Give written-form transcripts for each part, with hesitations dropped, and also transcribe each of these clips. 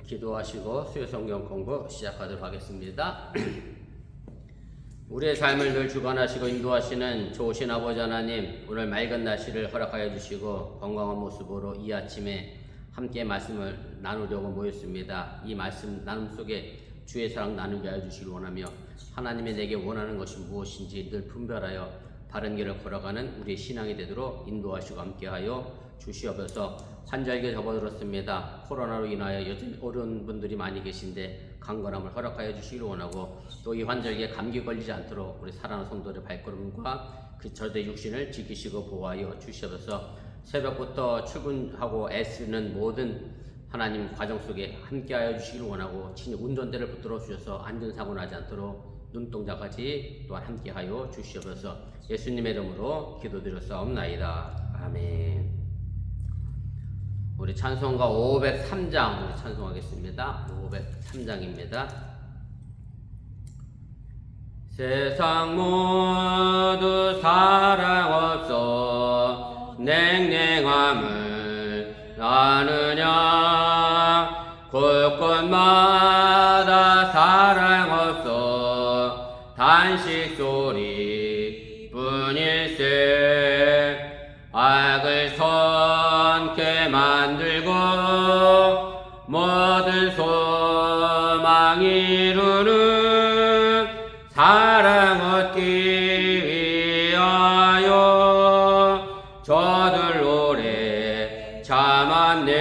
기도하시고 수요성경 공부 시작하도록 하겠습니다. 우리의 삶을 늘 주관하시고 인도하시는 좋으신 아버지 하나님, 오늘 맑은 날씨를 허락하여 주시고 건강한 모습으로 이 아침에 함께 말씀을 나누려고 모였습니다. 이 말씀 나눔 속에 주의 사랑 나누게 하여 주시길 원하며 하나님이 내게 원하는 것이 무엇인지 늘 분별하여 바른 길을 걸어가는 우리의 신앙이 되도록 인도하시고 함께하여 주시옵소서. 환절기에 접어들었습니다. 코로나로 인하여 여전히 어려운 분들이 많이 계신데 강건함을 허락하여 주시길 원하고, 또 이 환절기에 감기 걸리지 않도록 우리 사랑하는 성도들의 발걸음과 그 절대 육신을 지키시고 보호하여 주시옵소서. 새벽부터 출근하고 애쓰는 모든 하나님 가정 속에 함께하여 주시길 원하고, 친히 운전대를 붙들어 주셔서 안전사고 나지 않도록 눈동자까지 또한 함께하여 주시옵소서. 예수님의 이름으로 기도드렸사옵나이다. 아멘. 우리 찬송가 503장 우리 찬송하겠습니다. 503장입니다. 세상 모두 사랑 없어 냉랭함을 나누냐, 곳곳마다 사랑 없어 단식 소리 뿐일세. 악을 선케 만들고 모든 소망 이루는 사랑 얻기 위하여 저들 오래 참았네.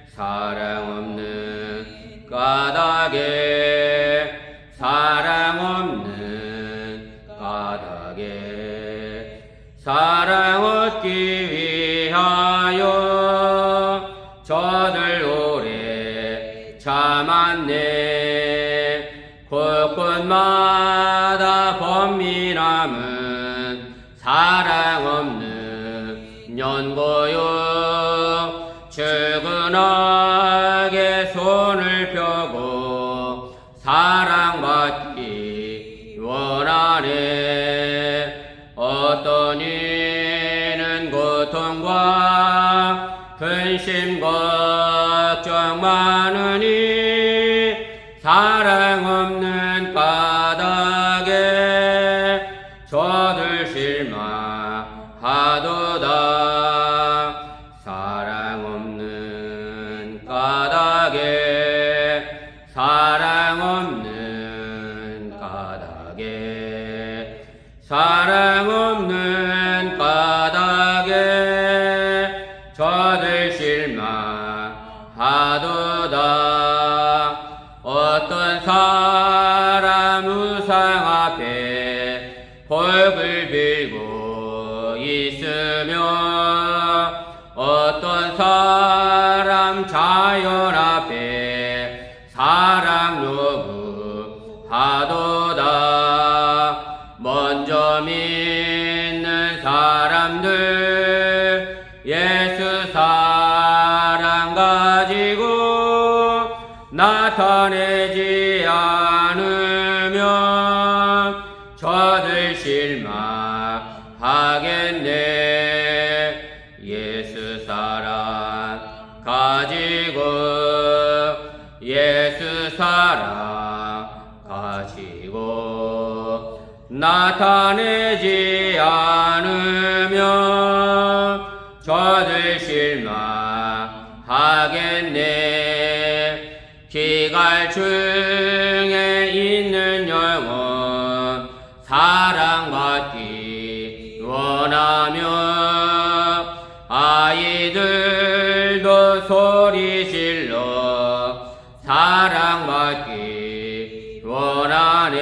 사랑 없는 까닭에, 사랑 없는 까닭에 사랑 얻기 위하여 저들 오래 참았네. 곳곳마다 범민함은 사랑 없는 연고요. 측은하게 손을 펴고 사랑받기 원하네. 어떤 이는 고통과 근심 걱정 많으니 사랑 없는 까닭에 저들 실망하도다. 사랑 없는 까닭에, 사랑 없는 까닭에, 사랑 없는 까닭에 저들 실망하도다. 어떤 사람 우상 앞에 복을 빌고 있으며, 어떤 사람 자연 앞에 사랑 요구하도다. 먼저 믿는 사람들 예수 사랑 가지고 나타내지 않으면 저들 실망하겠네. 예수 사랑 가지고, 예수 사랑 가지고 나타내지 않으면 저들 실망하겠네. 기갈 중에 있는 영혼 사랑받기 원하며, 아이들도 소리질러 사랑받기 원하네.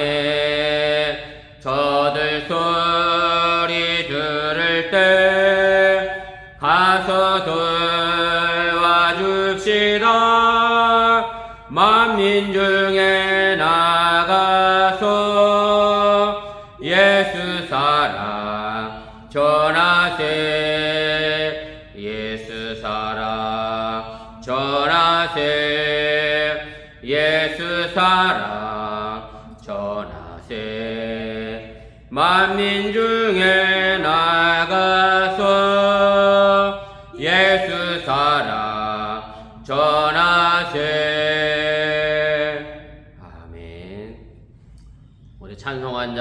저들 소리 들을 때 가서 도와줍시다. 만민 중에 나가서 예수 사랑 전하세. 예수 사랑 전하세. 예수 사랑 전하세. 만민 중에 나가서 예수 사랑 전하세.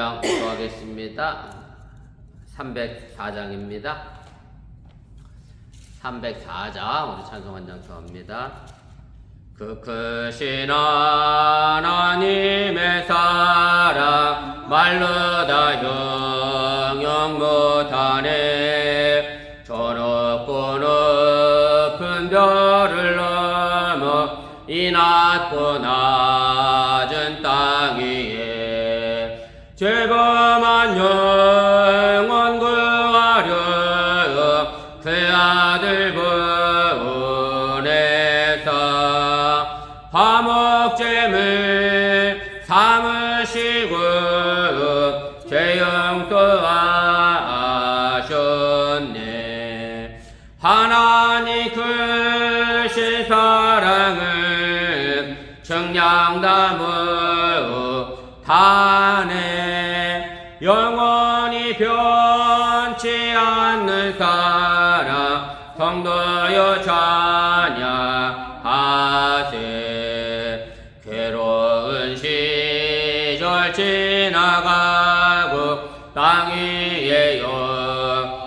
찬송원장 기도하겠습니다. 304장입니다. 304장 우리 찬송원장 기도합니다. 그 크신 하나님의 사랑 말로 다 형용 못하네. 저 높고 높은 별을 넘어 이 낮고 낮은 땅 위에 죄범한 영혼 구하려 그 아들 보내사 화목제물 삼으시고 죄 용서하셨네. 하나님 크신 사랑을 정량 담으 다네. 영원히 변치 않는 사랑 성도여 찬양하세. 괴로운 시절 지나가고 땅 위에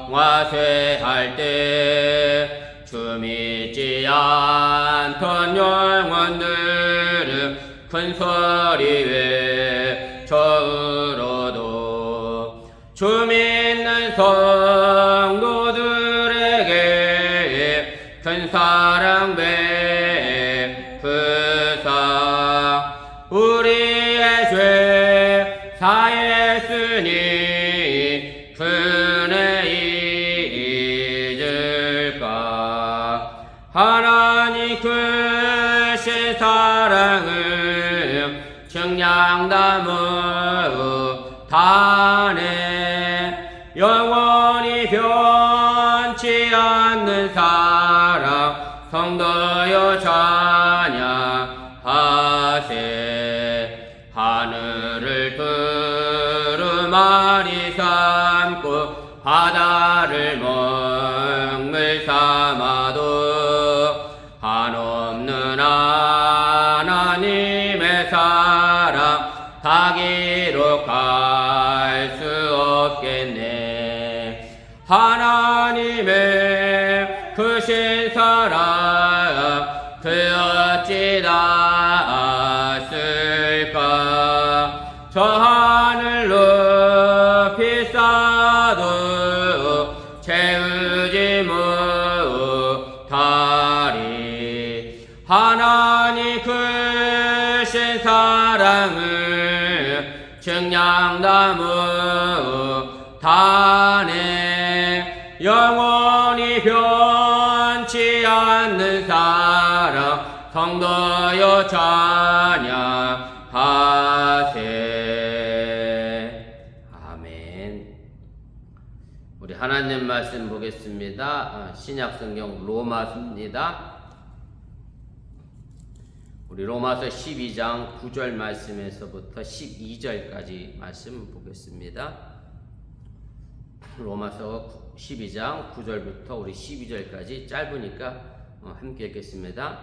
영화쇠할 때 주 믿지 않던 영혼들은 큰 소리 외쳐으로도 주 믿는 성도들에게 큰 사랑 베푸사 우리의 죄 사했으니 그네 잊을까. 하나님 크신 사랑을 정량 담으 다네. 영원히 변치 않는 사랑 성도여 찬양하세. 하늘을 두루마리 삼고 바다를 먹물 삼아도 한없는 하나님의 사랑 다 기록할 수 없겠네. 하나님의 크신 사랑 그 어찌 닿았을까. 저 하늘 높이 쌓아도 채우지 못하리. 하나님 크신 사랑을 정량 담으 다네. 영원히 변치 않는 사랑 성도여 찬양하세. 아멘. 우리 하나님 말씀 보겠습니다. 신약성경 로마서입니다. 우리 로마서 12장 9절 말씀에서부터 12절까지 말씀 보겠습니다. 로마서 12장 9절부터 우리 12절까지 짧으니까 함께 읽겠습니다.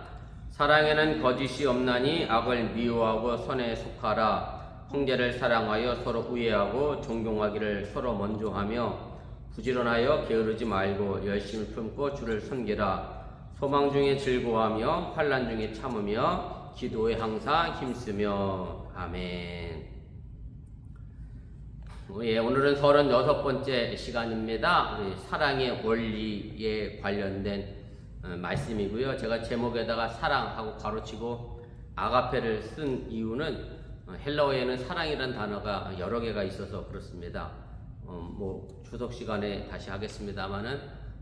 사랑에는 거짓이 없나니 악을 미워하고 선에 속하라. 형제를 사랑하여 서로 우애하고 존경하기를 서로 먼저 하며 부지런하여 게으르지 말고 열심히 품고 주를 섬기라. 소망 중에 즐거워하며 환난 중에 참으며 기도에 항상 힘쓰며. 아멘. 예, 오늘은 36번째 시간입니다. 우리 사랑의 원리에 관련된 말씀이고요. 제가 제목에다가 사랑하고 가로치고 아가페를 쓴 이유는 헬라어에는 사랑이라는 단어가 여러 개가 있어서 그렇습니다. 주석 시간에 다시 하겠습니다만은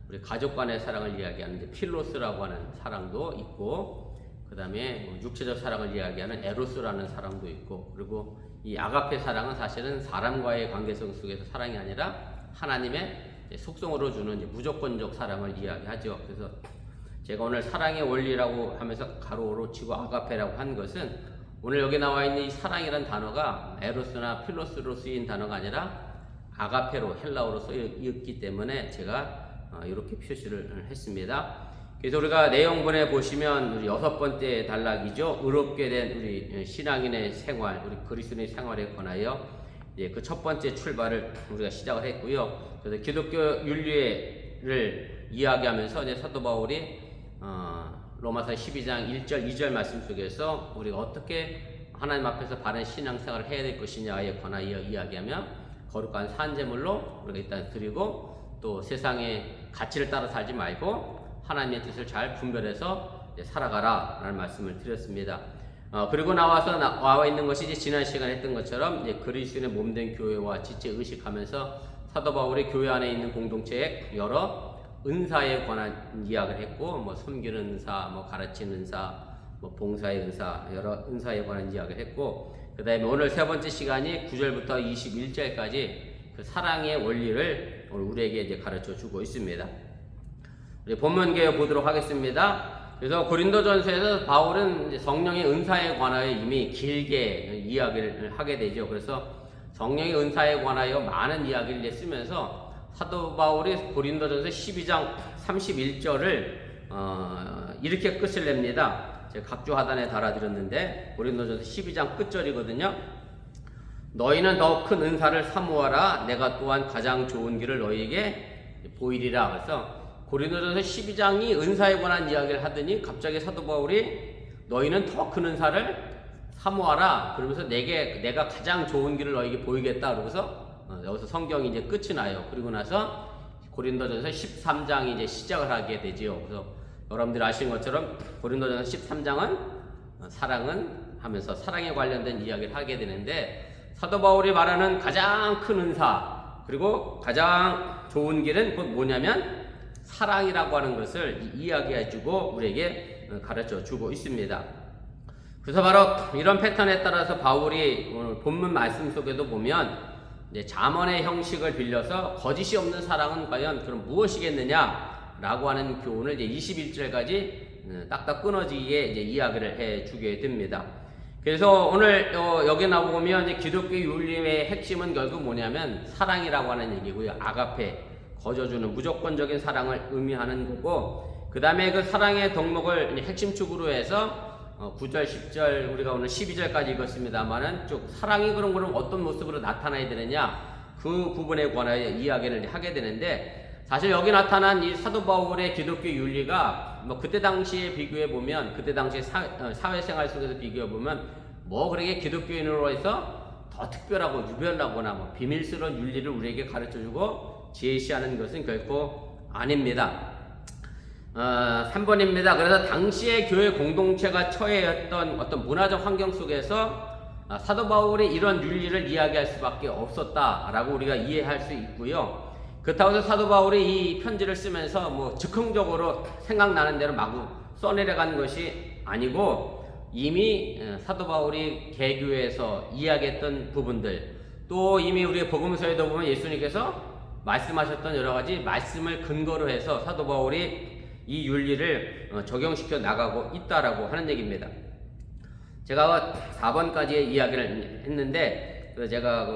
우리 가족 간의 사랑을 이야기하는 이제 필로스라고 하는 사랑도 있고, 그 다음에 육체적 사랑을 이야기하는 에로스라는 사랑도 있고, 그리고 이 아가페 사랑은 사실은 사람과의 관계성 속에서 사랑이 아니라 하나님의 속성으로 주는 이제 무조건적 사랑을 이야기하죠. 그래서 제가 오늘 사랑의 원리라고 하면서 가로로 치고 아가페라고 한 것은 오늘 여기 나와 있는 이 사랑이라는 단어가 에로스나 필로스로 쓰인 단어가 아니라 아가페로 헬라어로 쓰였기 때문에 제가 이렇게 표시를 했습니다. 그래서 우리가 내용본에 보시면 우리 6번째 단락이죠. 의롭게 된 우리 신앙인의 생활, 우리 그리스도인의 생활에 관하여 그 첫 번째 출발을 우리가 시작을 했고요. 그래서 기독교 윤리를 이야기하면서 이제 사도 바울이 로마서 12장 1절 2절 말씀 속에서 우리가 어떻게 하나님 앞에서 바른 신앙생활을 해야 될 것이냐에 관하여 이야기하며 거룩한 산제물로 우리가 일단 드리고 또 세상의 가치를 따라 살지 말고 하나님의 뜻을 잘 분별해서 살아가라 라는 말씀을 드렸습니다. 그리고 나와 있는 것이 이제 지난 시간에 했던 것처럼 그리스도인의 몸된 교회와 지체 의식하면서 사도 바울이 교회 안에 있는 공동체의 여러 은사에 관한 이야기를 했고, 뭐 섬기는 은사, 뭐 가르치는 은사, 뭐 봉사의 은사, 여러 은사에 관한 이야기를 했고, 그 다음에 오늘 세 번째 시간이 9절부터 21절까지 그 사랑의 원리를 오늘 우리에게 이제 가르쳐 주고 있습니다. 우리 본문 개요 보도록 하겠습니다. 그래서 고린도전서에서 바울은 이제 성령의 은사에 관하여 이미 길게 이야기를 하게 되죠. 그래서 성령의 은사에 관하여 많은 이야기를 쓰면서 사도 바울이 고린도전서 12장 31절을 이렇게 끝을 냅니다. 제가 각주 하단에 달아드렸는데 고린도전서 12장 끝절이거든요. 너희는 더 큰 은사를 사모하라. 내가 또한 가장 좋은 길을 너희에게 보이리라. 그래서 고린도전서 12장이 은사에 관한 이야기를 하더니 갑자기 사도 바울이 너희는 더 큰 은사를 사모하라. 그러면서 내가 가장 좋은 길을 너희에게 보이겠다. 그러면서 여기서 성경이 이제 끝이 나요. 그리고 나서 고린도전서 13장이 이제 시작을 하게 되지요. 그래서 여러분들이 아시는 것처럼 고린도전서 13장은 사랑은 하면서 사랑에 관련된 이야기를 하게 되는데 사도 바울이 말하는 가장 큰 은사 그리고 가장 좋은 길은 곧 뭐냐면 사랑이라고 하는 것을 이야기해주고 우리에게 가르쳐주고 있습니다. 그래서 바로 이런 패턴에 따라서 바울이 오늘 본문 말씀 속에도 보면 이제 잠언의 형식을 빌려서 거짓이 없는 사랑은 과연 그럼 무엇이겠느냐라고 하는 교훈을 이제 21절까지 딱딱 끊어지게 이제 이야기를 해주게 됩니다. 그래서 오늘 여기 나오면 이제 기독교 윤리의 핵심은 결국 뭐냐면 사랑이라고 하는 얘기고요. 아가페. 거저주는 무조건적인 사랑을 의미하는 거고 그 다음에 그 사랑의 덕목을 핵심축으로 해서 9절, 10절 우리가 오늘 12절까지 읽었습니다만은 쭉 사랑이 그럼 어떤 모습으로 나타나야 되느냐 그 부분에 관하여 이야기를 하게 되는데 사실 여기 나타난 이 사도 바울의 기독교 윤리가 뭐 그때 당시에 비교해 보면 그때 당시 사회생활 속에서 비교해 보면 뭐 그렇게 기독교인으로 해서 더 특별하고 유별나거나 뭐 비밀스러운 윤리를 우리에게 가르쳐주고 제시하는 것은 결코 아닙니다. 3번입니다. 그래서 당시의 교회 공동체가 처해였던 어떤 문화적 환경 속에서 사도 바울이 이런 윤리를 이야기할 수밖에 없었다라고 우리가 이해할 수 있고요. 그렇다고 해서 사도 바울이 이 편지를 쓰면서 뭐 즉흥적으로 생각나는 대로 마구 써내려간 것이 아니고 이미 사도 바울이 개교에서 이야기했던 부분들 또 이미 우리의 복음서에도 보면 예수님께서 말씀하셨던 여러 가지 말씀을 근거로 해서 사도 바울이 이 윤리를 적용시켜 나가고 있다라고 하는 얘기입니다. 제가 4번까지의 이야기를 했는데 그래서 제가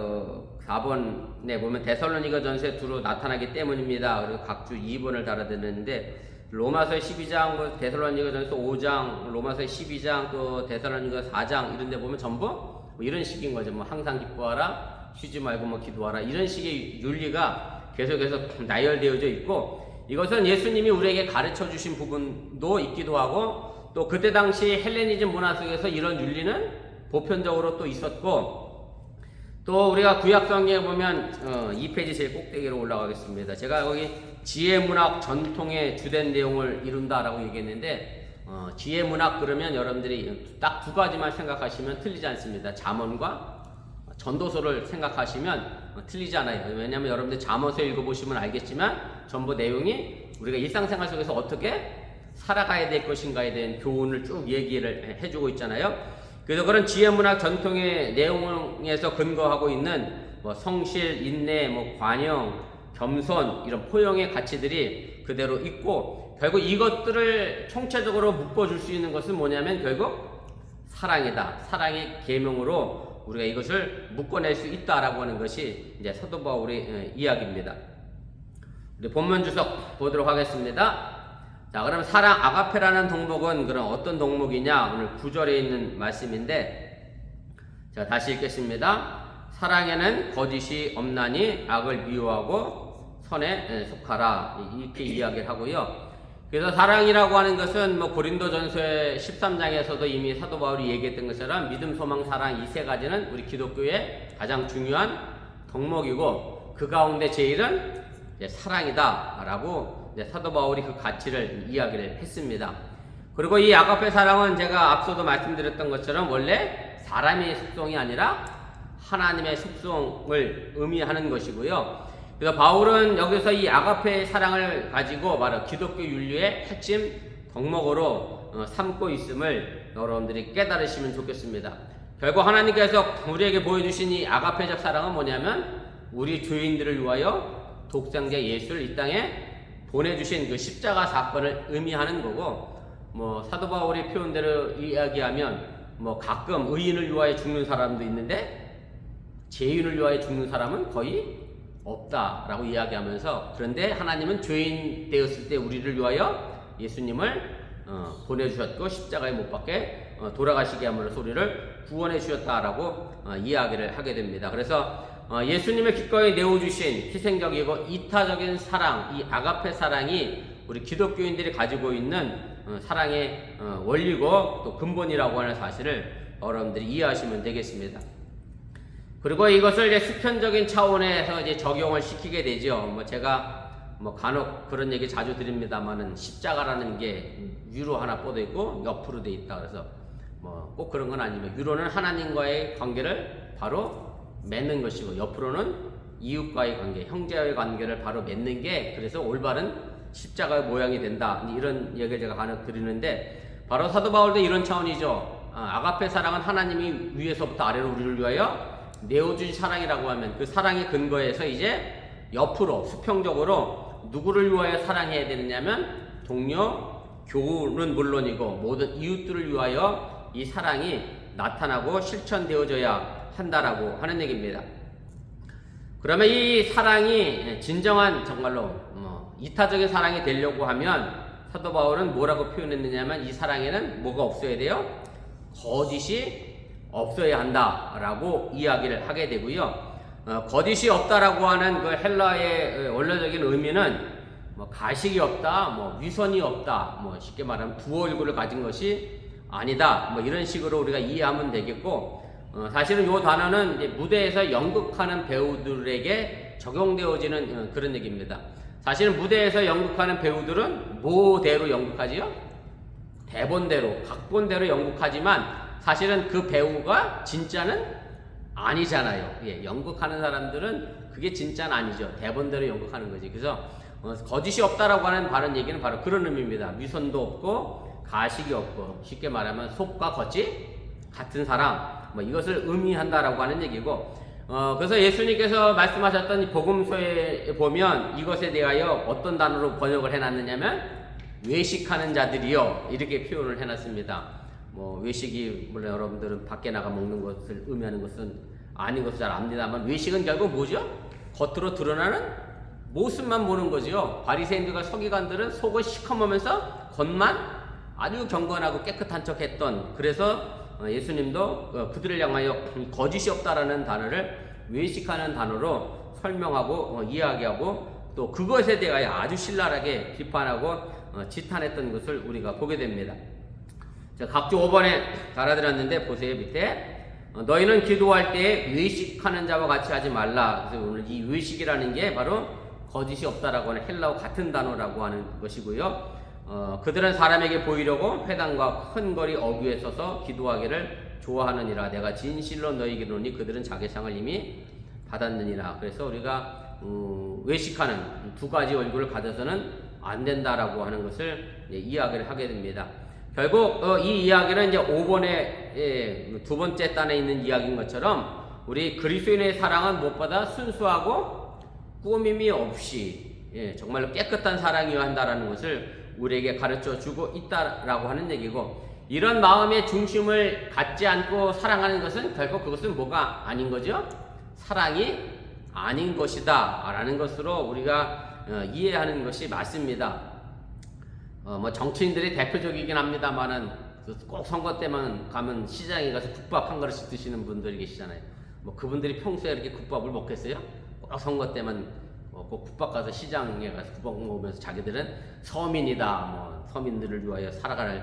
4번에 보면 데살로니가전서에 두루 나타나기 때문입니다. 그리고 각주 2번을 달아드렸는데 로마서 12장, 데살로니가전서 5장, 로마서 12장, 또 데살로니가 4장 이런 데 보면 전부 뭐 이런 식인 거죠. 뭐 항상 기뻐하라, 쉬지 말고 뭐 기도하라 이런 식의 윤리가 계속해서 나열되어져 있고 이것은 예수님이 우리에게 가르쳐 주신 부분도 있기도 하고 또 그때 당시 헬레니즘 문화 속에서 이런 윤리는 보편적으로 또 있었고 또 우리가 구약성경에 보면 2페이지 제일 꼭대기로 올라가겠습니다. 제가 여기 지혜문학 전통의 주된 내용을 이룬다라고 얘기했는데 지혜문학 그러면 여러분들이 딱 두 가지만 생각하시면 틀리지 않습니다. 잠언과 전도서를 생각하시면 틀리지 않아요. 왜냐하면 여러분들 잠언서 읽어보시면 알겠지만 전부 내용이 우리가 일상생활 속에서 어떻게 살아가야 될 것인가에 대한 교훈을 쭉 얘기를 해주고 있잖아요. 그래서 그런 지혜문학 전통의 내용에서 근거하고 있는 뭐 성실, 인내, 뭐 관용, 겸손 이런 포용의 가치들이 그대로 있고 결국 이것들을 총체적으로 묶어줄 수 있는 것은 뭐냐면 결국 사랑이다. 사랑의 계명으로 우리가 이것을 묶어낼 수 있다라고 하는 것이 이제 사도 바울의 이야기입니다. 우리 본문 주석 보도록 하겠습니다. 자, 그럼 사랑 아가페라는 덕목은 그럼 어떤 덕목이냐? 오늘 9절에 있는 말씀인데, 자, 다시 읽겠습니다. 사랑에는 거짓이 없나니 악을 미워하고 선에 속하라. 이렇게 이야기를 하고요. 그래서 사랑이라고 하는 것은 뭐 고린도전서의 13장에서도 이미 사도 바울이 얘기했던 것처럼 믿음, 소망, 사랑 이 세 가지는 우리 기독교의 가장 중요한 덕목이고 그 가운데 제일은 사랑이다라고 사도 바울이 그 가치를 이야기를 했습니다. 그리고 이 아가페 사랑은 제가 앞서도 말씀드렸던 것처럼 원래 사람의 속성이 아니라 하나님의 속성을 의미하는 것이고요. 그래서 바울은 여기서 이 아가페 사랑을 가지고 바로 기독교 윤리의 핵심 덕목으로 삼고 있음을 여러분들이 깨달으시면 좋겠습니다. 결국 하나님께서 우리에게 보여주신 이 아가페적 사랑은 뭐냐면 우리 죄인들을 위하여 독생자 예수를 이 땅에 보내주신 그 십자가 사건을 의미하는 거고, 뭐 사도 바울의 표현대로 이야기하면 뭐 가끔 의인을 위하여 죽는 사람도 있는데 죄인을 위하여 죽는 사람은 거의 없다라고 이야기하면서, 그런데 하나님은 죄인 되었을 때 우리를 위하여 예수님을 보내주셨고 십자가에 못 박게 돌아가시게 함으로써 우리를 구원해 주셨다라고 이야기를 하게 됩니다. 그래서 예수님을 기꺼이 내어주신 희생적이고 이타적인 사랑, 이 아가페 사랑이 우리 기독교인들이 가지고 있는 사랑의 원리고 또 근본이라고 하는 사실을 여러분들이 이해하시면 되겠습니다. 그리고 이것을 이제 수편적인 차원에서 이제 적용을 시키게 되죠. 뭐 제가 뭐 간혹 그런 얘기 자주 드립니다만은 십자가라는 게 위로 하나 뻗어 있고 옆으로 돼 있다. 그래서 뭐 꼭 그런 건 아니면 위로는 하나님과의 관계를 바로 맺는 것이고 옆으로는 이웃과의 관계, 형제와의 관계를 바로 맺는 게 그래서 올바른 십자가의 모양이 된다. 이런 얘기를 제가 간혹 드리는데 바로 사도 바울도 이런 차원이죠. 아가페 사랑은 하나님이 위에서부터 아래로 우리를 위하여 내어준 사랑이라고 하면 그 사랑의 근거에서 이제 옆으로 수평적으로 누구를 위하여 사랑해야 되느냐면 동료, 교우는 물론이고 모든 이웃들을 위하여 이 사랑이 나타나고 실천되어져야 한다라고 하는 얘기입니다. 그러면 이 사랑이 진정한 정말로 이타적인 사랑이 되려고 하면 사도 바울은 뭐라고 표현했느냐면 이 사랑에는 뭐가 없어야 돼요? 거짓이 없어야 한다라고 이야기를 하게 되고요. 거짓이 없다라고 하는 그 헬라의 원래적인 의미는 뭐 가식이 없다, 뭐 위선이 없다, 뭐 쉽게 말하면 두 얼굴을 가진 것이 아니다, 뭐 이런 식으로 우리가 이해하면 되겠고, 사실은 이 단어는 이제 무대에서 연극하는 배우들에게 적용되어지는 그런 얘기입니다. 사실은 무대에서 연극하는 배우들은 뭐대로 연극하지요? 대본대로, 각본대로 연극하지만 사실은 그 배우가 진짜는 아니잖아요. 예, 연극하는 사람들은 그게 진짜는 아니죠. 대본대로 연극하는 거지. 그래서 거짓이 없다라고 하는 바른 얘기는 바로 그런 의미입니다. 위선도 없고 가식이 없고 쉽게 말하면 속과 겉이 같은 사람, 뭐 이것을 의미한다라고 하는 얘기고, 그래서 예수님께서 말씀하셨던 이 복음서에 보면 이것에 대하여 어떤 단어로 번역을 해놨느냐면 외식하는 자들이요 이렇게 표현을 해놨습니다. 뭐 외식이 물론 여러분들은 밖에 나가 먹는 것을 의미하는 것은 아닌 것을 잘 압니다만 외식은 결국 뭐죠? 겉으로 드러나는 모습만 보는 거죠. 바리새인들과 서기관들은 속을 시커매면서 겉만 아주 경건하고 깨끗한 척했던, 그래서 예수님도 그들을 향하여 거짓이 없다라는 단어를 외식하는 단어로 설명하고 이야기하고 또 그것에 대하여 아주 신랄하게 비판하고 지탄했던 것을 우리가 보게 됩니다. 각주 5번에 달아드렸는데 보세요. 밑에 너희는 기도할 때 외식하는 자와 같이 하지 말라. 그래서 오늘 이 외식이라는 게 바로 거짓이 없다라고 하는 헬라어 같은 단어라고 하는 것이고요. 그들은 사람에게 보이려고 회당과 큰 거리 어귀에 서서 기도하기를 좋아하느니라. 내가 진실로 너희에게 이르노니 그들은 자기 상을 이미 받았느니라. 그래서 우리가 외식하는 두 가지 얼굴을 가져서는 안 된다라고 하는 것을 이야기를 하게 됩니다. 결국 이 이야기는 이제 5번의 두 번째 단에 있는 이야기인 것처럼 우리 그리스도인의 사랑은 무엇보다 순수하고 꾸밈이 없이 정말로 깨끗한 사랑이어야 한다라는 것을 우리에게 가르쳐 주고 있다라고 하는 얘기고, 이런 마음의 중심을 갖지 않고 사랑하는 것은 결국 그것은 뭐가 아닌 거죠? 사랑이 아닌 것이다 라는 것으로 우리가 이해하는 것이 맞습니다. 뭐 정치인들이 대표적이긴 합니다만은 꼭 선거 때만 가면 시장에 가서 국밥 한 그릇씩 드시는 분들이 계시잖아요. 뭐 그분들이 평소에 이렇게 국밥을 먹겠어요? 꼭 선거 때만 꼭 국밥 가서 시장에 가서 국밥 먹으면서 자기들은 서민이다, 뭐 서민들을 위하여 살아갈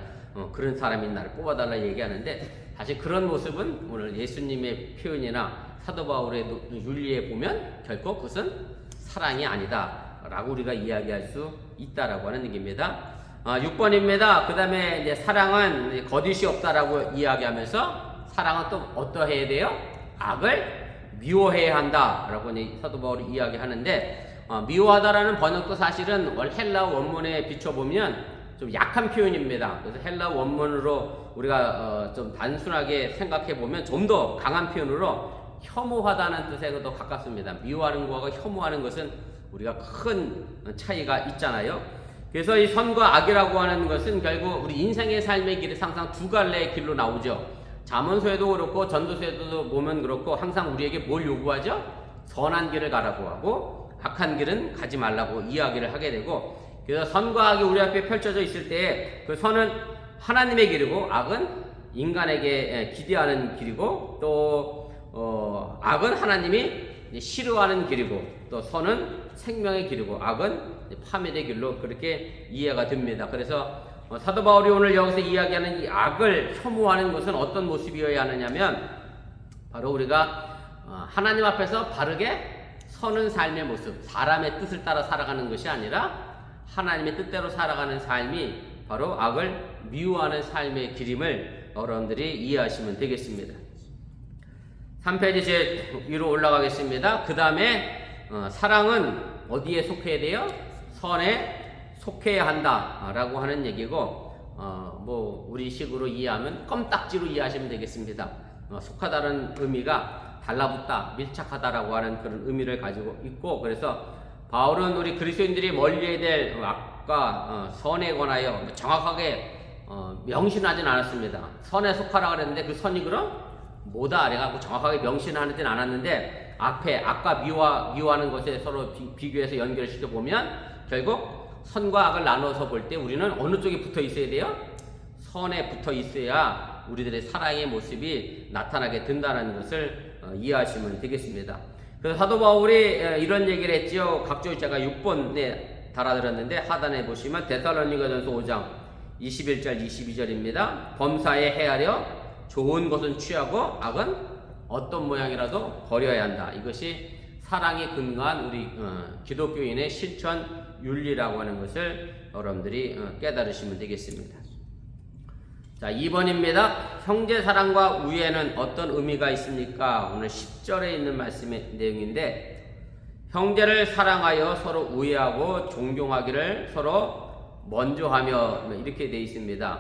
그런 사람인 나를 뽑아달라 얘기하는데, 사실 그런 모습은 오늘 예수님의 표현이나 사도 바울의 윤리에 보면 결코 그것은 사랑이 아니다 라고 우리가 이야기할 수 있다라고 하는 얘기입니다. 6번입니다. 그 다음에 이제 사랑은 거짓이 없다라고 이야기하면서 사랑은 또 어떠해야 돼요? 악을 미워해야 한다라고 사도 바울이 이야기하는데, 미워하다라는 번역도 사실은 헬라 원문에 비춰보면 좀 약한 표현입니다. 그래서 헬라 원문으로 우리가 좀 단순하게 생각해 보면 좀 더 강한 표현으로 혐오하다는 뜻에 더 가깝습니다. 미워하는 것과 혐오하는 것은 우리가 큰 차이가 있잖아요. 그래서 이 선과 악이라고 하는 것은 결국 우리 인생의 삶의 길이 항상 두 갈래의 길로 나오죠. 잠언서에도 그렇고 전도서에도 보면 그렇고 항상 우리에게 뭘 요구하죠? 선한 길을 가라고 하고 악한 길은 가지 말라고 이야기를 하게 되고, 그래서 선과 악이 우리 앞에 펼쳐져 있을 때 그 선은 하나님의 길이고 악은 인간에게 기대하는 길이고, 또 악은 하나님이 싫어하는 길이고, 또 선은 생명의 길이고 악은 파멸의 길로 그렇게 이해가 됩니다. 그래서 사도 바울이 오늘 여기서 이야기하는 이 악을 혐오하는 것은 어떤 모습이어야 하느냐면, 바로 우리가 하나님 앞에서 바르게 서는 삶의 모습, 사람의 뜻을 따라 살아가는 것이 아니라 하나님의 뜻대로 살아가는 삶이 바로 악을 미워하는 삶의 길임을 여러분들이 이해하시면 되겠습니다. 3페이지 제 위로 올라가겠습니다. 그 다음에 사랑은 어디에 속해야 돼요? 선에 속해야 한다라고 하는 얘기고, 뭐 우리 식으로 이해하면 껌딱지로 이해하시면 되겠습니다. 속하다는 의미가 달라붙다, 밀착하다라고 하는 그런 의미를 가지고 있고, 그래서 바울은 우리 그리스도인들이 멀리해야 될 악과 선에 관하여 정확하게 명신하진 않았습니다. 선에 속하라 그랬는데 그 선이 그럼 뭐다 그래갖고 정확하게 명신하지는 않았는데, 앞에 악과 미워하는 것에 서로 비교해서 연결시켜 보면 결국 선과 악을 나눠서 볼 때 우리는 어느 쪽에 붙어 있어야 돼요? 선에 붙어 있어야 우리들의 사랑의 모습이 나타나게 된다는 것을 이해하시면 되겠습니다. 그래서 사도 바울이 이런 얘기를 했지요. 각조 제가 6번에 달아드렸는데 하단에 보시면 데살로니가전서 5장 21절 22절입니다. 범사에 헤아려 좋은 것은 취하고 악은 어떤 모양이라도 버려야 한다. 이것이 사랑에 근거한 우리 기독교인의 실천 윤리라고 하는 것을 여러분들이 깨달으시면 되겠습니다. 자, 2번입니다. 형제 사랑과 우애는 어떤 의미가 있습니까? 오늘 10절에 있는 말씀의 내용인데, 형제를 사랑하여 서로 우애하고 존경하기를 서로 먼저 하며 이렇게 되어 있습니다.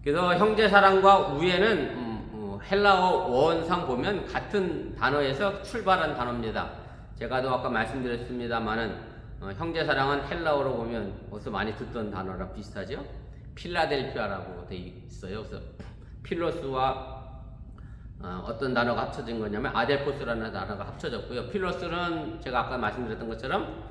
그래서 형제 사랑과 우애는 헬라어 원상 보면 같은 단어에서 출발한 단어입니다. 제가도 아까 말씀드렸습니다만은 형제 사랑은 헬라어로 보면 어디서 많이 듣던 단어랑 비슷하죠? 필라델피아라고 되어 있어요. 그래서 필로스와 어떤 단어가 합쳐진 거냐면 아델포스라는 단어가 합쳐졌고요. 필로스는 제가 아까 말씀드렸던 것처럼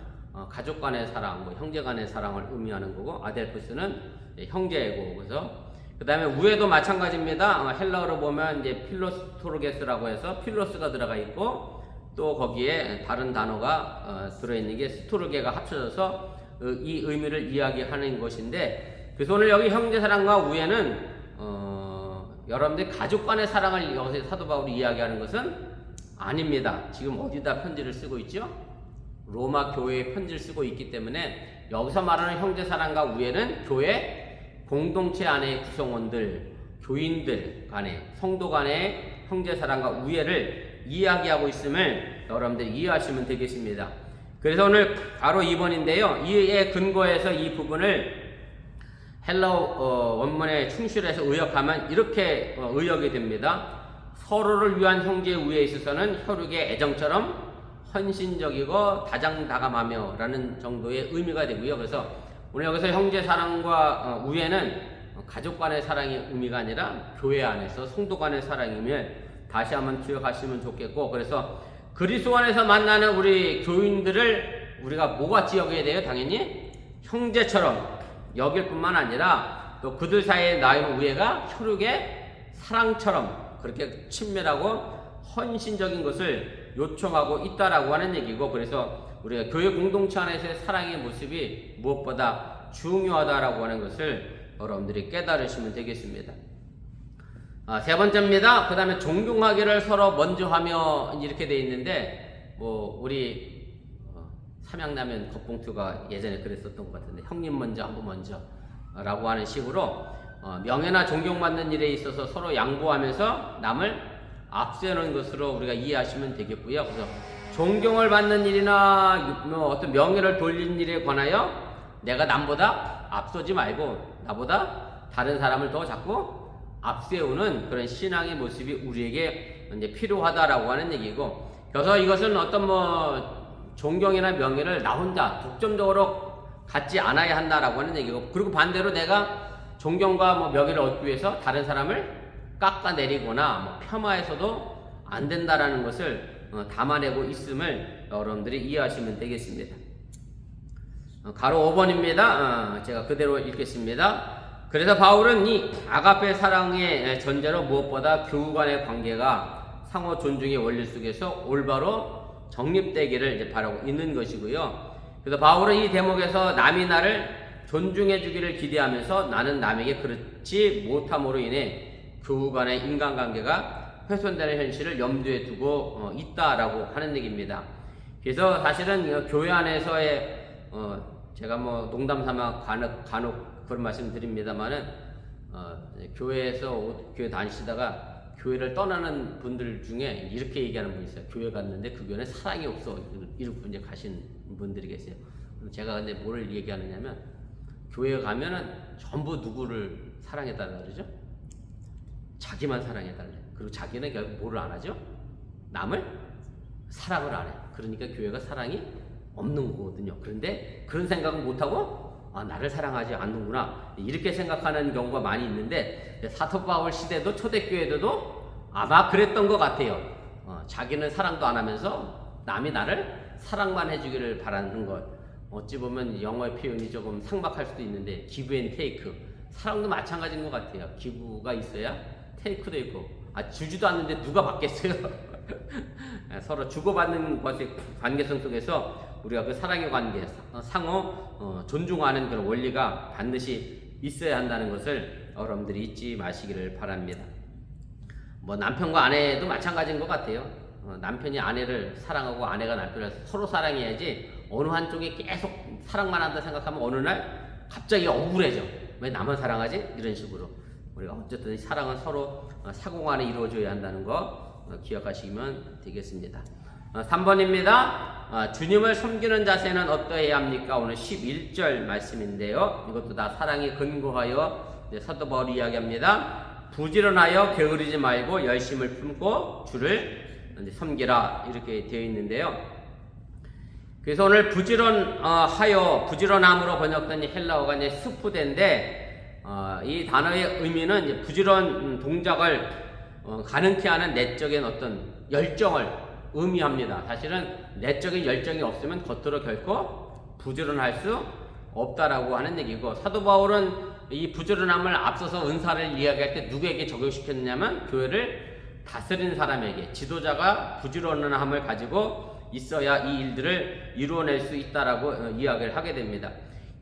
가족 간의 사랑, 뭐 형제 간의 사랑을 의미하는 거고, 아델포스는 형제이고, 그래서 그 다음에 우애도 마찬가지입니다. 헬라어로 보면 이제 필로스토르게스라고 해서 필로스가 들어가 있고, 또 거기에 다른 단어가 들어있는 게 스토르게가 합쳐져서 이 의미를 이야기하는 것인데, 그래서 오늘 여기 형제사랑과 우애는 여러분들 가족 간의 사랑을 여기서 사도 바울이 이야기하는 것은 아닙니다. 지금 어디다 편지를 쓰고 있죠? 로마 교회에 편지를 쓰고 있기 때문에 여기서 말하는 형제사랑과 우애는 교회 공동체 안의 구성원들, 교인들 간의, 성도 간의 형제사랑과 우애를 이야기하고 있음을 여러분들 이해하시면 되겠습니다. 그래서 오늘 바로 2번인데요. 이에 근거해서 이 부분을 헬라어 원문에 충실해서 의역하면 이렇게 의역이 됩니다. 서로를 위한 형제의 우애에 있어서는 혈육의 애정처럼 헌신적이고 다장다감하며 라는 정도의 의미가 되고요. 그래서 오늘 여기서 형제 사랑과 우애는 가족 간의 사랑의 의미가 아니라 교회 안에서 성도 간의 사랑임을 다시 한번 기억하시면 좋겠고, 그래서 그리스도 안에서 만나는 우리 교인들을 우리가 뭐같이 여겨야 돼요? 당연히 형제처럼 여길 뿐만 아니라 또 그들 사이에 나의 우애가 혈육의 사랑처럼 그렇게 친밀하고 헌신적인 것을 요청하고 있다라고 하는 얘기고, 그래서 우리가 교회 공동체 안에서의 사랑의 모습이 무엇보다 중요하다라고 하는 것을 여러분들이 깨달으시면 되겠습니다. 세 번째입니다. 그 다음에 존경하기를 서로 먼저 하며 이렇게 돼 있는데, 우리 삼양라면 겉봉투가 예전에 그랬었던 것 같은데, 형님 먼저 한분 먼저 라고 하는 식으로 명예나 존경받는 일에 있어서 서로 양보하면서 남을 앞세우는 것으로 우리가 이해하시면 되겠고요. 그래서 존경을 받는 일이나 어떤 명예를 돌리는 일에 관하여 내가 남보다 앞서지 말고 나보다 다른 사람을 더 자꾸 앞세우는 그런 신앙의 모습이 우리에게 이제 필요하다라고 하는 얘기고, 그래서 이것은 어떤 존경이나 명예를 나 혼자 독점적으로 갖지 않아야 한다라고 하는 얘기고, 그리고 반대로 내가 존경과 명예를 얻기 위해서 다른 사람을 깎아내리거나 폄하해서도 안 된다라는 것을 담아내고 있음을 여러분들이 이해하시면 되겠습니다. 가로 5번입니다. 제가 그대로 읽겠습니다. 그래서 바울은 이 아가페 사랑의 전제로 무엇보다 교우 간의 관계가 상호 존중의 원리 속에서 올바로 정립되기를 이제 바라고 있는 것이고요. 그래서 바울은 이 대목에서 남이 나를 존중해 주기를 기대하면서 나는 남에게 그렇지 못함으로 인해 교우 간의 인간관계가 훼손되는 현실을 염두에 두고 있다라고 하는 얘기입니다. 그래서 사실은 교회 안에서의 제가 농담 삼아 간혹 그런 말씀 드립니다만은 교회에서 교회 다니시다가 교회를 떠나는 분들 중에 이렇게 얘기하는 분이 있어요. 교회 갔는데 그 교회는 사랑이 없어. 이렇게 이제 가신 분들이 계세요. 제가 근데 뭘 얘기하느냐면, 교회 가면은 전부 누구를 사랑해달라 그러죠? 자기만 사랑해달래. 그리고 자기는 결국 뭐를 안 하죠? 남을 사랑을 안 해. 그러니까 교회가 사랑이 없는 거거든요. 그런데 그런 생각은 못하고 나를 사랑하지 않는구나 이렇게 생각하는 경우가 많이 있는데, 사도 바울 시대도 초대교회도 아마 그랬던 것 같아요. 자기는 사랑도 안 하면서 남이 나를 사랑만 해주기를 바라는 것. 어찌 보면 영어의 표현이 조금 상박할 수도 있는데, 기브 앤 테이크, 사랑도 마찬가지인 것 같아요. 기부가 있어야 테이크도 있고, 주지도 않는데 누가 받겠어요? 서로 주고받는 것의 관계성 속에서 우리가 그 사랑의 관계, 상호 존중하는 그런 원리가 반드시 있어야 한다는 것을 여러분들이 잊지 마시기를 바랍니다. 남편과 아내도 마찬가지인 것 같아요. 남편이 아내를 사랑하고 아내가 남편을 서로 사랑해야지, 어느 한쪽이 계속 사랑만 한다 생각하면 어느 날 갑자기 억울해져. 왜 나만 사랑하지? 이런 식으로. 우리가 어쨌든 사랑은 서로 사공간에 이루어져야 한다는 거 기억하시면 되겠습니다. 3번입니다. 주님을 섬기는 자세는 어떠해야 합니까? 오늘 11절 말씀인데요. 이것도 다 사랑에 근거하여 사도 바울이 이야기합니다. 부지런하여 게으르지 말고 열심을 품고 주를 섬기라 이렇게 되어 있는데요. 그래서 오늘 부지런함으로 번역된 헬라어가 이제 스푸데인데, 이 단어의 의미는 이제 부지런 동작을 가능케 하는 내적인 어떤 열정을 의미합니다. 사실은 내적인 열정이 없으면 겉으로 결코 부지런할 수 없다라고 하는 얘기고, 사도 바울은 이 부지런함을 앞서서 은사를 이야기할 때 누구에게 적용시켰냐면 교회를 다스리는 사람에게, 지도자가 부지런함을 가지고 있어야 이 일들을 이루어낼 수 있다라고 이야기를 하게 됩니다.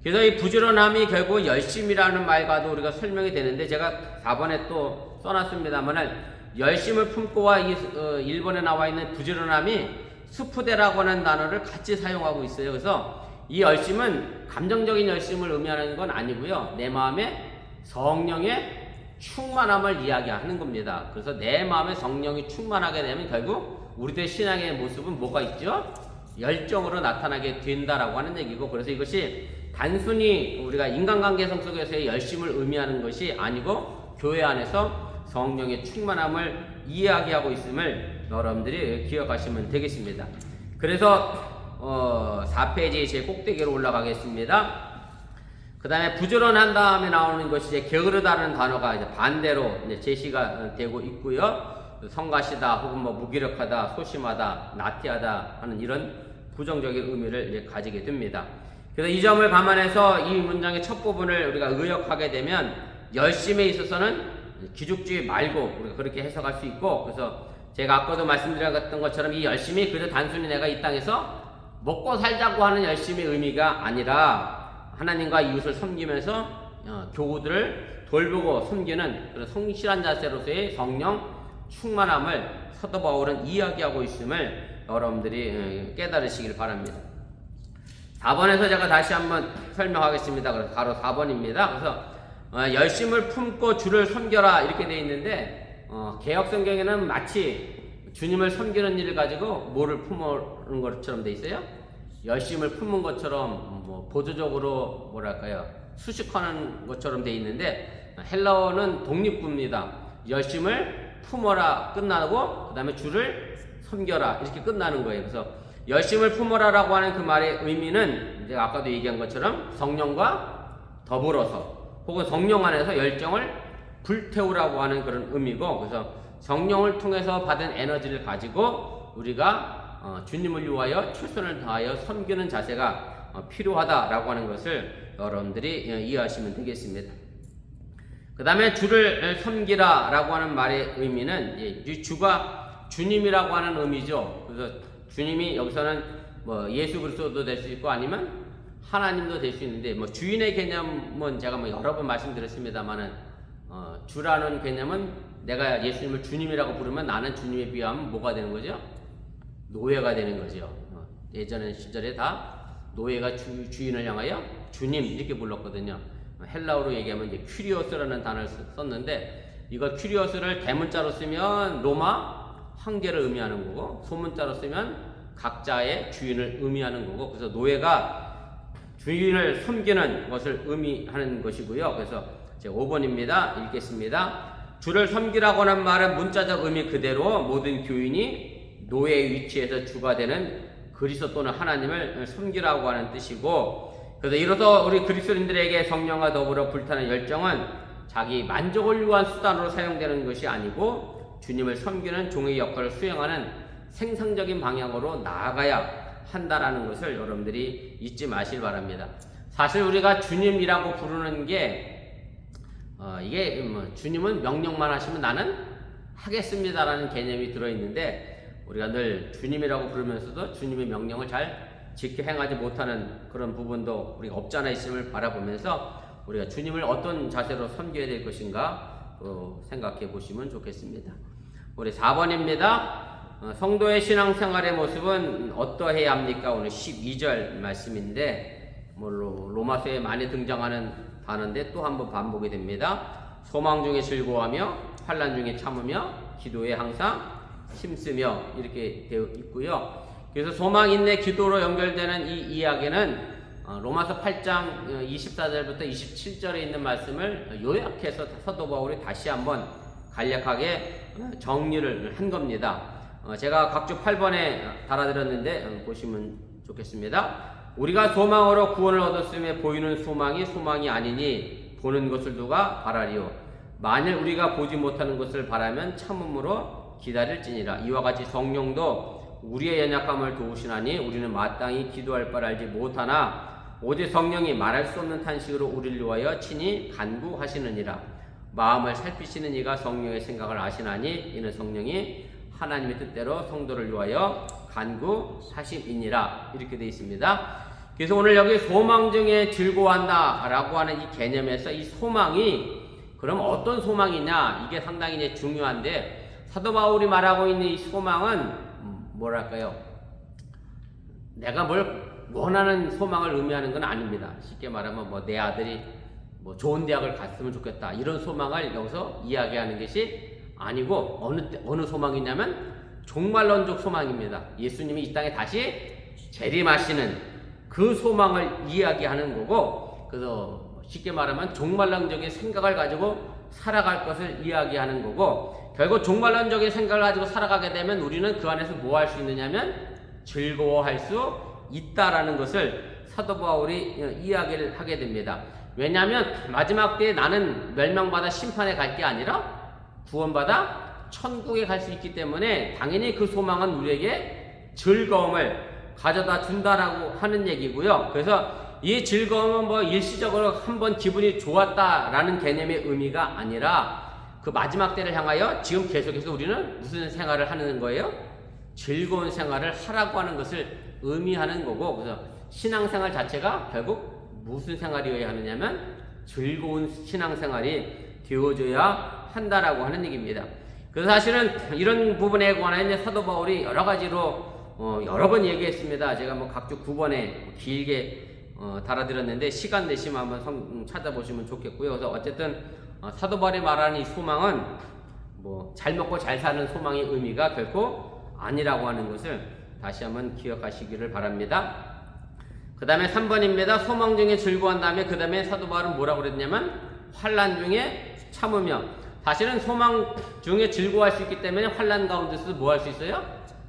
그래서 이 부지런함이 결국 열심이라는 말과도 우리가 설명이 되는데, 제가 4번에 또 써놨습니다만은, 열심을 품고와 이 일본에 나와 있는 부지런함이 수프데라고 하는 단어를 같이 사용하고 있어요. 그래서 이 열심은 감정적인 열심을 의미하는 건 아니고요, 내 마음에 성령의 충만함을 이야기하는 겁니다. 그래서 내 마음에 성령이 충만하게 되면 결국 우리들의 신앙의 모습은 뭐가 있죠? 열정으로 나타나게 된다라고 하는 얘기고, 그래서 이것이 단순히 우리가 인간관계성 속에서의 열심을 의미하는 것이 아니고 교회 안에서 성령의 충만함을 이야기하고 있음을 여러분들이 기억하시면 되겠습니다. 그래서 4페이지 제 꼭대기로 올라가겠습니다. 그 다음에 부지런한 다음에 나오는 것이 이제 게으르다는 단어가 이제 반대로 이제 제시가 되고 있고요. 성가시다 혹은 무기력하다, 소심하다, 나태하다 하는 이런 부정적인 의미를 이제 가지게 됩니다. 그래서 이 점을 감안해서 이 문장의 첫 부분을 우리가 의역하게 되면, 열심에 있어서는 기죽지 말고 우리가 그렇게 해석할 수 있고, 그래서 제가 아까도 말씀드렸던 것처럼 이 열심이 그저 단순히 내가 이 땅에서 먹고 살자고 하는 열심의 의미가 아니라 하나님과 이웃을 섬기면서 교우들을 돌보고 섬기는 그런 성실한 자세로서의 성령 충만함을 사도 바울은 이야기하고 있음을 여러분들이 깨달으시길 바랍니다. 4번에서 제가 다시 한번 설명하겠습니다. 그래서 바로 4번입니다. 그래서 열심을 품고 주를 섬겨라 이렇게 되어 있는데 개역 성경에는 마치 주님을 섬기는 일을 가지고 뭐를 품는 것처럼 되어 있어요. 열심을 품은 것처럼 뭐 보조적으로 뭐랄까요 수식하는 것처럼 되어 있는데 헬라어는 독립구입니다. 열심을 품어라 끝나고 그 다음에 주를 섬겨라 이렇게 끝나는 거예요. 그래서 열심을 품어라라고 하는 그 말의 의미는 제가 아까도 얘기한 것처럼 성령과 더불어서 혹은 성령 안에서 열정을 불태우라고 하는 그런 의미고, 그래서 성령을 통해서 받은 에너지를 가지고 우리가 주님을 위하여 최선을 다하여 섬기는 자세가 필요하다라고 하는 것을 여러분들이 이해하시면 되겠습니다. 그 다음에 주를 섬기라라고 하는 말의 의미는 이 주가 주님이라고 하는 의미죠. 그래서 주님이 여기서는 뭐 예수 그리스도도 될 수 있고 아니면 하나님도 될 수 있는데, 뭐 주인의 개념은 제가 뭐 여러 번 말씀드렸습니다만은 주라는 개념은 내가 예수님을 주님이라고 부르면 나는 주님에 비하면 뭐가 되는 거죠? 노예가 되는 거죠. 예전에 시절에 다 노예가 주인을 향하여 주님 이렇게 불렀거든요. 헬라어로 얘기하면 이제 큐리오스라는 단어를 썼는데, 이거 큐리오스를 대문자로 쓰면 로마 황제를 의미하는 거고, 소문자로 쓰면 각자의 주인을 의미하는 거고, 그래서 노예가 주인을 섬기는 것을 의미하는 것이고요. 그래서 제 5번입니다. 읽겠습니다. 주를 섬기라고 하는 말은 문자적 의미 그대로 모든 교인이 노예의 위치에서 주가 되는 그리스도 또는 하나님을 섬기라고 하는 뜻이고, 그래서 이로써 우리 그리스도인들에게 성령과 더불어 불타는 열정은 자기 만족을 위한 수단으로 사용되는 것이 아니고 주님을 섬기는 종의 역할을 수행하는 생산적인 방향으로 나아가야 한다라는 것을 여러분들이 잊지 마시길 바랍니다. 사실 우리가 주님이라고 부르는 게 이게 뭐 주님은 명령만 하시면 나는 하겠습니다라는 개념이 들어있는데, 우리가 늘 주님이라고 부르면서도 주님의 명령을 잘 지켜 행하지 못하는 그런 부분도 우리가 없지 않아 있음을 바라보면서 우리가 주님을 어떤 자세로 섬겨야 될 것인가 생각해 보시면 좋겠습니다. 우리 4번입니다. 성도의 신앙생활의 모습은 어떠해야 합니까? 오늘 12절 말씀인데, 뭐 로마서에 많이 등장하는 단어인데 또 한번 반복이 됩니다. 소망 중에 즐거워하며 환난 중에 참으며 기도에 항상 힘쓰며 이렇게 되어 있고요. 그래서 소망, 인내, 기도로 연결되는 이 이야기는 로마서 8장 24절부터 27절에 있는 말씀을 요약해서 사도 바울이 다시 한번 간략하게 정리를 한 겁니다. 제가 각주 8번에 달아드렸는데 보시면 좋겠습니다. 우리가 소망으로 구원을 얻었음에 보이는 소망이 아니니 보는 것을 누가 바라리요. 만일 우리가 보지 못하는 것을 바라면 참음으로 기다릴지니라. 이와 같이 성령도 우리의 연약함을 도우시나니 우리는 마땅히 기도할 바를 알지 못하나 오직 성령이 말할 수 없는 탄식으로 우리를 위하여 친히 간구하시느니라. 마음을 살피시는 이가 성령의 생각을 아시나니 이는 성령이 하나님의 뜻대로 성도를 위하여 간구하심이니라. 이렇게 되어 있습니다. 그래서 오늘 여기 소망 중에 즐거워한다 라고 하는 이 개념에서 이 소망이 그럼 어떤 소망이냐, 이게 상당히 이제 중요한데, 사도 바울이 말하고 있는 이 소망은 뭐랄까요, 내가 뭘 원하는 소망을 의미하는 건 아닙니다. 쉽게 말하면 뭐 내 아들이 뭐 좋은 대학을 갔으면 좋겠다 이런 소망을 여기서 이야기하는 것이 아니고, 어느 소망이냐면 종말론적 소망입니다. 예수님이 이 땅에 다시 재림하시는 그 소망을 이야기하는 거고, 그래서 쉽게 말하면 종말론적인 생각을 가지고 살아갈 것을 이야기하는 거고, 결국 종말론적인 생각을 가지고 살아가게 되면 우리는 그 안에서 뭐 할 수 있느냐면 즐거워할 수 있다라는 것을 사도 바울이 이야기를 하게 됩니다. 왜냐하면 마지막 때에 나는 멸망받아 심판에 갈 게 아니라 구원받아 천국에 갈 수 있기 때문에 당연히 그 소망은 우리에게 즐거움을 가져다 준다라고 하는 얘기고요. 그래서 이 즐거움은 뭐 일시적으로 한번 기분이 좋았다라는 개념의 의미가 아니라 그 마지막 때를 향하여 지금 계속해서 우리는 무슨 생활을 하는 거예요? 즐거운 생활을 하라고 하는 것을 의미하는 거고, 그래서 신앙생활 자체가 결국 무슨 생활이어야 하느냐면 즐거운 신앙생활이 되어줘야 한다라고 하는 얘기입니다. 그래서 사실은 이런 부분에 관해 사도 바울이 여러 가지로 여러 번 얘기했습니다. 제가 뭐 각주 9번에 길게 달아드렸는데 시간 되시면 한번 찾아보시면 좋겠고요. 그래서 어쨌든 사도 바울이 말하는 이 소망은 뭐 잘 먹고 잘 사는 소망의 의미가 결코 아니라고 하는 것을 다시 한번 기억하시기를 바랍니다. 그 다음에 3번입니다. 소망 중에 즐거워한 다음에 그 다음에 사도 바울은 뭐라고 그랬냐면 환난 중에 참으며, 사실은 소망 중에 즐거워할 수 있기 때문에 환난 가운데서도 뭐 할 수 있어요?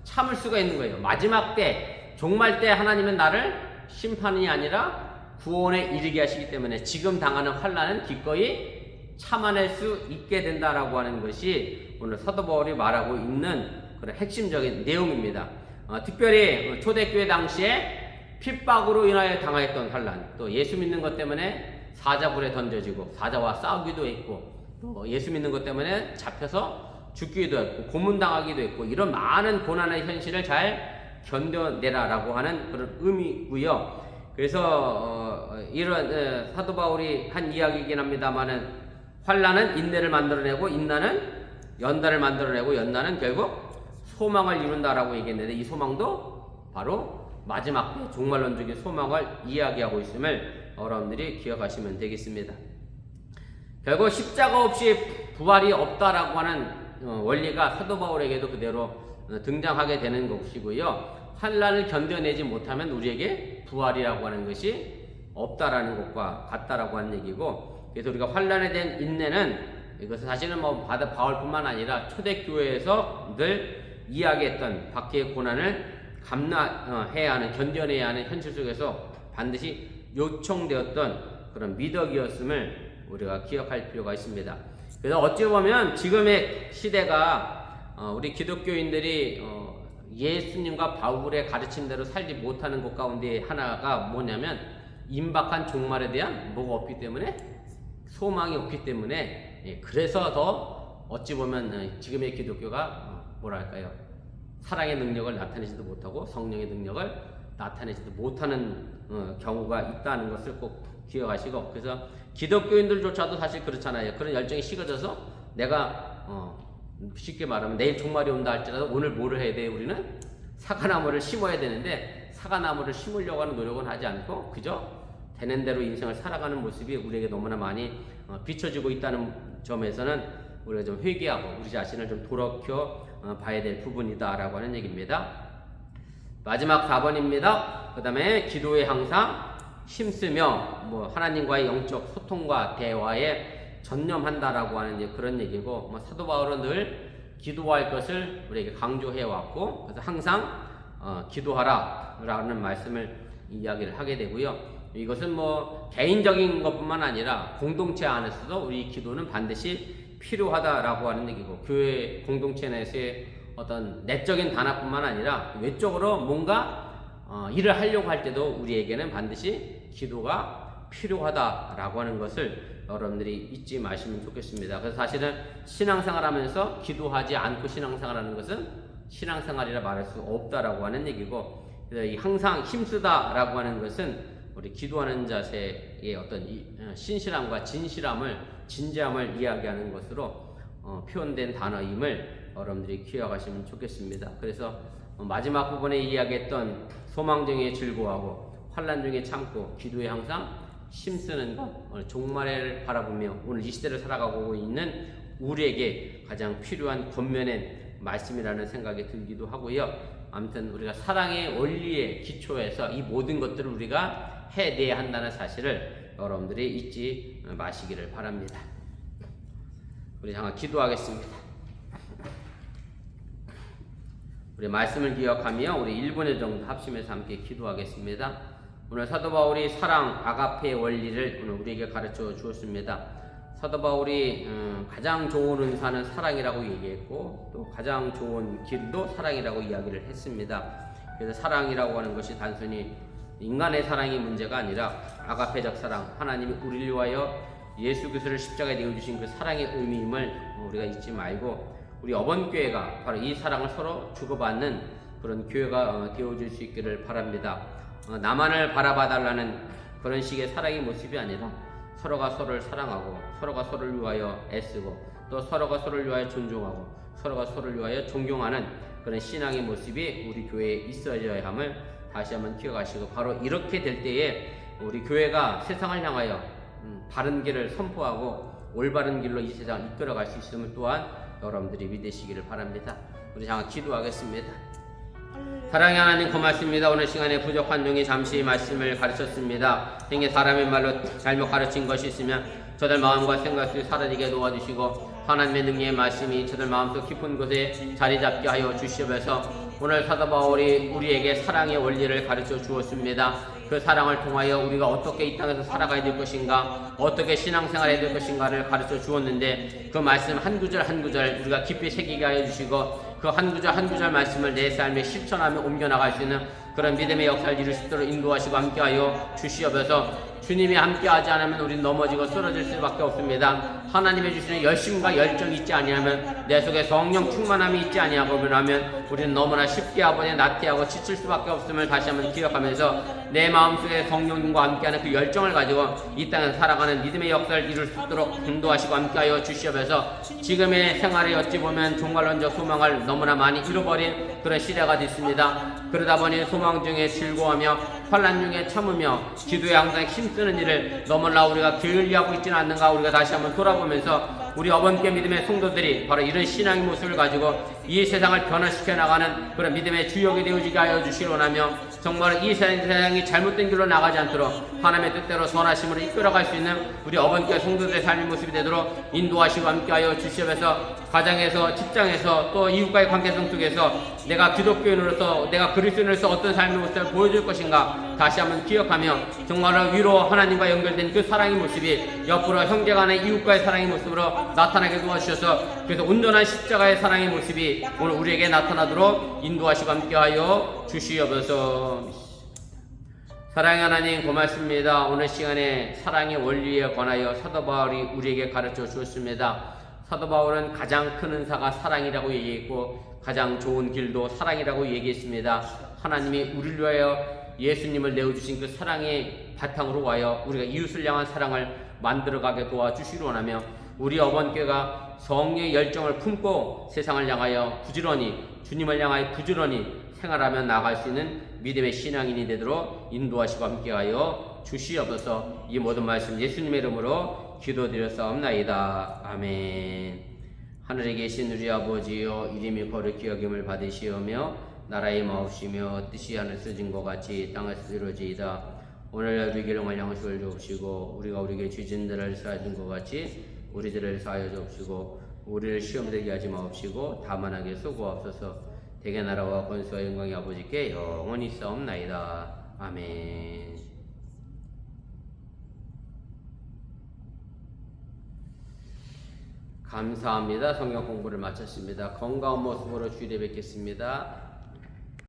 참을 수가 있는 거예요. 마지막 때, 종말 때 하나님은 나를 심판이 아니라 구원에 이르게 하시기 때문에 지금 당하는 환난은 기꺼이 참아낼 수 있게 된다라고 하는 것이 오늘 사도 바울이 말하고 있는 그런 핵심적인 내용입니다. 특별히 초대교회 당시에 핍박으로 인하여 당하였던 환난, 또 예수 믿는 것 때문에 사자굴에 던져지고 사자와 싸우기도 했고, 또 예수 믿는 것 때문에 잡혀서 죽기도 했고 고문당하기도 했고, 이런 많은 고난의 현실을 잘 견뎌내라라고 하는 그런 의미고요. 그래서 이런 사도 바울이 한 이야기이긴 합니다만은, 환난은 인내를 만들어내고 인내는 연단을 만들어내고 연단은 결국 소망을 이룬다라고 얘기했는데, 이 소망도 바로 마지막 때 종말론적인 소망을 이야기하고 있음을 여러분들이 기억하시면 되겠습니다. 결국 십자가 없이 부활이 없다라고 하는 원리가 사도 바울에게도 그대로 등장하게 되는 것이고요. 환난을 견뎌내지 못하면 우리에게 부활이라고 하는 것이 없다라는 것과 같다라고 하는 얘기고, 그래서 우리가 환난에 대한 인내는, 이것은 사실은 뭐 바울뿐만 아니라 초대교회에서 늘 이야기했던 박해의 고난을 감내해야 하는, 견뎌내야 하는 현실 속에서 반드시 요청되었던 그런 미덕이었음을 우리가 기억할 필요가 있습니다. 그래서 어찌 보면 지금의 시대가 우리 기독교인들이 예수님과 바울의 가르침대로 살지 못하는 것 가운데 하나가 뭐냐면, 임박한 종말에 대한 뭐가 없기 때문에, 소망이 없기 때문에, 그래서 더 어찌 보면 지금의 기독교가 뭐랄까요, 사랑의 능력을 나타내지도 못하고 성령의 능력을 나타내지도 못하는 경우가 있다는 것을 꼭 기억하시고, 그래서 기독교인들조차도 사실 그렇잖아요. 그런 열정이 식어져서 내가 쉽게 말하면 내일 종말이 온다 할지라도 오늘 뭐를 해야 돼요? 우리는 사과나무를 심어야 되는데, 사과나무를 심으려고 하는 노력은 하지 않고 그저 되는 대로 인생을 살아가는 모습이 우리에게 너무나 많이 비춰지고 있다는 점에서는 우리가 좀 회개하고 우리 자신을 좀 돌이켜 봐야 될 부분이다라고 하는 얘기입니다. 마지막 4번입니다. 그 다음에 기도에 항상 힘쓰며, 뭐 하나님과의 영적 소통과 대화에 전념한다라고 하는 그런 얘기고, 뭐 사도 바울은 늘 기도할 것을 우리에게 강조해 왔고, 그래서 항상 기도하라라는 말씀을 이야기를 하게 되고요. 이것은 뭐 개인적인 것뿐만 아니라 공동체 안에서도 우리 기도는 반드시 필요하다라고 하는 얘기고, 교회 공동체 내에서의 어떤 내적인 단합뿐만 아니라 외적으로 뭔가 일을 하려고 할 때도 우리에게는 반드시 기도가 필요하다라고 하는 것을 여러분들이 잊지 마시면 좋겠습니다. 그래서 사실은 신앙생활하면서 기도하지 않고 신앙생활하는 것은 신앙생활이라 말할 수 없다라고 하는 얘기고, 그래서 이 항상 힘쓰다라고 하는 것은 우리 기도하는 자세의 어떤 신실함과 진지함을 이야기하는 것으로 표현된 단어임을 여러분들이 기억하시면 좋겠습니다. 그래서 마지막 부분에 이야기했던 소망 중에 즐거워하고 환난 중에 참고 기도에 항상 힘쓰는 것, 오늘 종말을 바라보며 오늘 이 시대를 살아가고 있는 우리에게 가장 필요한 권면의 말씀이라는 생각이 들기도 하고요. 아무튼 우리가 사랑의 원리에 기초해서 이 모든 것들을 우리가 해내야 한다는 사실을 여러분들이 잊지 마시기를 바랍니다. 우리 잠깐 기도하겠습니다. 우리 말씀을 기억하며 우리 1분 정도 합심해서 함께 기도하겠습니다. 오늘 사도 바울이 사랑, 아가페의 원리를 오늘 우리에게 가르쳐 주었습니다. 사도 바울이 가장 좋은 은사는 사랑이라고 얘기했고, 또 가장 좋은 길도 사랑이라고 이야기를 했습니다. 그래서 사랑이라고 하는 것이 단순히 인간의 사랑이 문제가 아니라 아가페적 사랑, 하나님이 우리를 위하여 예수 그리스도를 십자가에 내어주신 그 사랑의 의미임을 우리가 잊지 말고 우리 어번교회가 바로 이 사랑을 서로 주고받는 그런 교회가 되어줄 수 있기를 바랍니다. 나만을 바라봐 달라는 그런 식의 사랑의 모습이 아니라 서로가 서로를 사랑하고 서로가 서로를 위하여 애쓰고 또 서로가 서로를 위하여 존중하고 서로가 서로를 위하여 존경하는 그런 신앙의 모습이 우리 교회에 있어야 함을 다시 한번 기억하시고 바로 이렇게 될 때에 우리 교회가 세상을 향하여 바른 길을 선포하고 올바른 길로 이 세상을 이끌어갈 수 있음을 또한 여러분들이 믿으시기를 바랍니다. 우리 잠깐 기도하겠습니다. 사랑의 하나님 고맙습니다. 오늘 시간에 부족한 종이 잠시 말씀을 가르쳤습니다. 행여 사람의 말로 잘못 가르친 것이 있으면 저들 마음과 생각 속에 사라지게 도와주시고 하나님의 능력의 말씀이 저들 마음속 깊은 곳에 자리 잡게 하여 주시옵소서. 오늘 사도 바울이 우리에게 사랑의 원리를 가르쳐 주었습니다. 그 사랑을 통하여 우리가 어떻게 이 땅에서 살아가야 될 것인가, 어떻게 신앙생활 해야 될 것인가를 가르쳐 주었는데 그 말씀 한 구절 한 구절 우리가 깊이 새기게 하여 주시고 그 한 구절 한 구절 말씀을 내 삶에 실천하며 옮겨나갈 수 있는 그런 믿음의 역사를 이룰 수 있도록 인도하시고 함께하여 주시옵소서. 주님이 함께하지 않으면 우리는 넘어지고 쓰러질 수밖에 없습니다. 하나님의 주시는 열심과 열정이 있지 아니하면 내 속에 성령 충만함이 있지 아니하면 우리는 너무나 쉽게 아버지 나태하고 지칠 수밖에 없음을 다시 한번 기억하면서 내 마음속에 성령님과 함께하는 그 열정을 가지고 이 땅에서 살아가는 믿음의 역사를 이룰 수 있도록 인도하시고 함께하여 주시옵소서. 지금의 생활에 어찌 보면 종말론적 소망을 너무나 많이 잃어버린 그런 시대가 됐습니다. 그러다 보니 소망 중에 즐거워하며 환난 중에 참으며 기도에 항상 힘쓰는 일을 너무나 우리가 게을리하고 있지는 않는가 우리가 다시 한번 돌아보면서 우리 어번께 믿음의 성도들이 바로 이런 신앙의 모습을 가지고 이 세상을 변화시켜 나가는 그런 믿음의 주역이 되어지게 하여 주시기 원하며 정말 이 세상이 잘못된 길로 나가지 않도록 하나님의 뜻대로 선하심으로 이끌어갈 수 있는 우리 어번께 성도들의 삶의 모습이 되도록 인도하시고 함께하여 주시옵소서. 가정에서 직장에서 또 이웃과의 관계성 속에서 내가 기독교인으로서 내가 그리스도인으로서 어떤 삶의 모습을 보여줄 것인가 다시 한번 기억하며 정말로 위로 하나님과 연결된 그 사랑의 모습이 옆으로 형제 간의 이웃과의 사랑의 모습으로 나타나게 도와주셔서 그래서 온전한 십자가의 사랑의 모습이 오늘 우리에게 나타나도록 인도하시고 함께하여 주시옵소서. 사랑의 하나님 고맙습니다. 오늘 시간에 사랑의 원리에 관하여 사도 바울이 우리에게 가르쳐 주었습니다. 사도 바울은 가장 큰 은사가 사랑이라고 얘기했고 가장 좋은 길도 사랑이라고 얘기했습니다. 하나님이 우리를 위하여 예수님을 내어주신 그 사랑의 바탕으로 와여 우리가 이웃을 향한 사랑을 만들어가게 도와주시기 원하며 우리 어번교회가 성령의 열정을 품고 세상을 향하여 부지런히 주님을 향하여 부지런히 생활하며 나아갈 수 있는 믿음의 신앙인이 되도록 인도하시고 함께하여 주시옵소서. 이 모든 말씀 예수님의 이름으로 기도드렸사옵나이다. 아멘. 하늘에 계신 우리 아버지여 이름이 거룩히 여김을 받으시오며 나라의 마옵시며 뜻이 하늘에서 진 것 같이 땅에서 이루어지이다. 오늘 우리에게 일용할 양식을 주옵시고 우리가 우리에게 죄진들을 사하여 준 것 같이 우리들을 사하여 주옵시고 우리를 시험에 들게 하지 마옵시고 다만 하게 쏘고옵소서. 대개 나라와 권수와 영광이 아버지께 영원히 싸움나이다. 아멘. 감사합니다. 성경 공부를 마쳤습니다. 건강한 모습으로 주일에 뵙겠습니다.